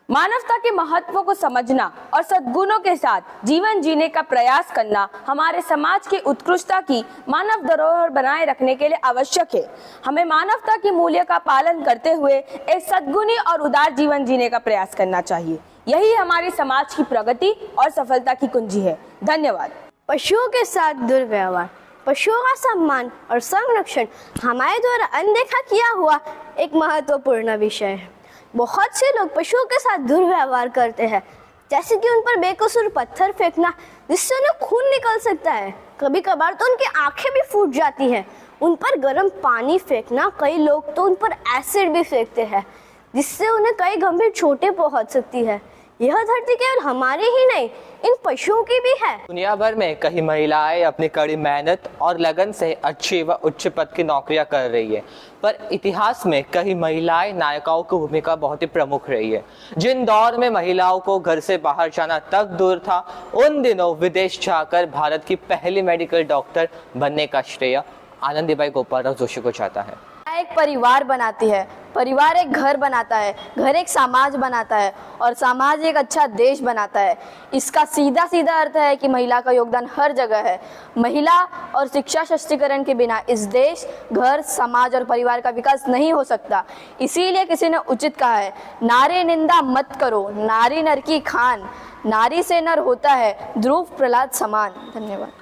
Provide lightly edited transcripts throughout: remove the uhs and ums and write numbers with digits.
मानवता के महत्व को समझना और सद्गुणों के साथ जीवन जीने का प्रयास करना हमारे समाज की उत्कृष्टता की मानव धरोहर बनाए रखने के लिए आवश्यक है। हमें मानवता के मूल्य का पालन करते हुए एक सद्गुणी और उदार जीवन जीने का प्रयास करना चाहिए। यही हमारे समाज की प्रगति और सफलता की कुंजी है। धन्यवाद। पशुओं के साथ दुर्व्यवहार, पशुओं का सम्मान और संरक्षण हमारे द्वारा अनदेखा किया हुआ एक महत्वपूर्ण विषय है। बहुत से लोग पशुओं के साथ दुर्व्यवहार करते हैं, जैसे कि उन पर बेकसूर पत्थर फेंकना जिससे उन्हें खून निकल सकता है। कभी कभार तो उनकी आंखें भी फूट जाती हैं। उन पर गर्म पानी फेंकना, कई लोग तो उन पर एसिड भी फेंकते हैं जिससे उन्हें कई गंभीर चोटें पहुंच सकती है। यह धरती केवल हमारी ही नहीं, इन पशुओं की भी है। दुनिया भर में कई महिलाएं अपनी कड़ी मेहनत और लगन से अच्छी व उच्च पद की नौकरियां कर रही है, पर इतिहास में कई महिलाएं नायिकाओं की भूमिका बहुत ही प्रमुख रही है। जिन दौर में महिलाओं को घर से बाहर जाना तक दूर था, उन दिनों विदेश जाकर भारत की पहली मेडिकल डॉक्टर बनने का श्रेय आनंदीबाई गोपालराव जोशी को जाता है। एक परिवार बनाती है, परिवार एक घर बनाता है, घर एक समाज बनाता है और समाज एक अच्छा देश बनाता है। इसका सीधा सीधा अर्थ है कि महिला का योगदान हर जगह है। महिला और शिक्षा सशक्तिकरण के बिना इस देश, घर, समाज और परिवार का विकास नहीं हो सकता। इसीलिए किसी ने उचित कहा है, नारी निंदा मत करो, नारी नर की खान, नारी से नर होता है ध्रुव प्रहलाद समान। धन्यवाद।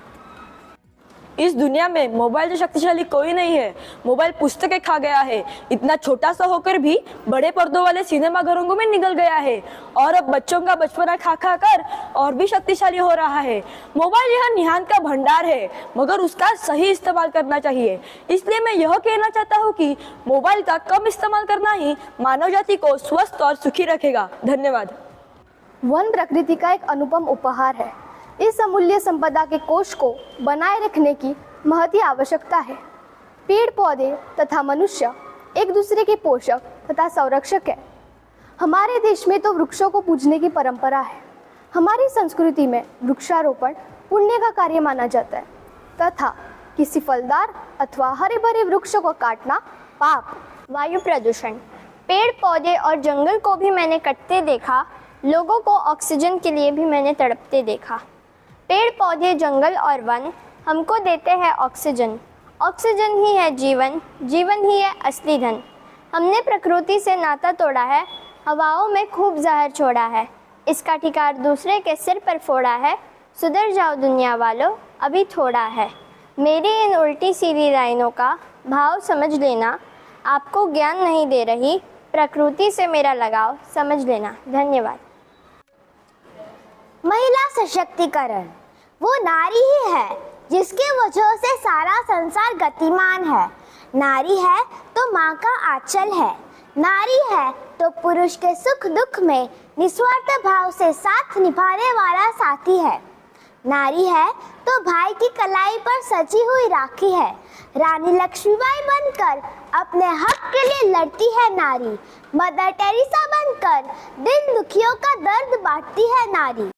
इस दुनिया में मोबाइल जो शक्तिशाली कोई नहीं है। मोबाइल पुस्तकें खा गया है, इतना छोटा सा होकर भी बड़े पर्दों वाले सिनेमा घरों में निकल गया है और अब बच्चों का बचपना खा खा कर और भी शक्तिशाली हो रहा है। मोबाइल यह निहान का भंडार है, मगर उसका सही इस्तेमाल करना चाहिए। इसलिए मैं यह कहना चाहता हूँ कि मोबाइल का कम इस्तेमाल करना ही मानव जाति को स्वस्थ और सुखी रखेगा। धन्यवाद। वन प्रकृति का एक अनुपम उपहार है। इस अमूल्य संपदा के कोष को बनाए रखने की महती आवश्यकता है। पेड़ पौधे तथा मनुष्य एक दूसरे के पोषक तथा संरक्षक है। हमारे देश में तो वृक्षों को पूजने की परंपरा है। हमारी संस्कृति में वृक्षारोपण पुण्य का कार्य माना जाता है तथा किसी फलदार अथवा हरे भरे वृक्षों को काटना पाप। वायु प्रदूषण, पेड़ पौधे और जंगल को भी मैंने कटते देखा, लोगों को ऑक्सीजन के लिए भी मैंने तड़पते देखा। पेड़ पौधे, जंगल और वन हमको देते हैं ऑक्सीजन। ऑक्सीजन ही है जीवन, जीवन ही है असली धन। हमने प्रकृति से नाता तोड़ा है, हवाओं में खूब जहर छोड़ा है, इसका ठिकाना दूसरे के सिर पर फोड़ा है। सुधर जाओ दुनिया वालों, अभी थोड़ा है। मेरी इन उल्टी सीधी लाइनों का भाव समझ लेना, आपको ज्ञान नहीं दे रही, प्रकृति से मेरा लगाव समझ लेना। धन्यवाद। महिला सशक्तिकरण वो नारी ही है जिसके वजह से सारा संसार गतिमान है। नारी है तो माँ का आंचल है, नारी है तो पुरुष के सुख दुख में निस्वार्थ भाव से साथ निभाने वाला साथी है। नारी है तो भाई की कलाई पर सजी हुई राखी है। रानी लक्ष्मीबाई बनकर अपने हक के लिए लड़ती है नारी। मदर टेरेसा बनकर दिन दुखियों का दर्द बांटती है नारी।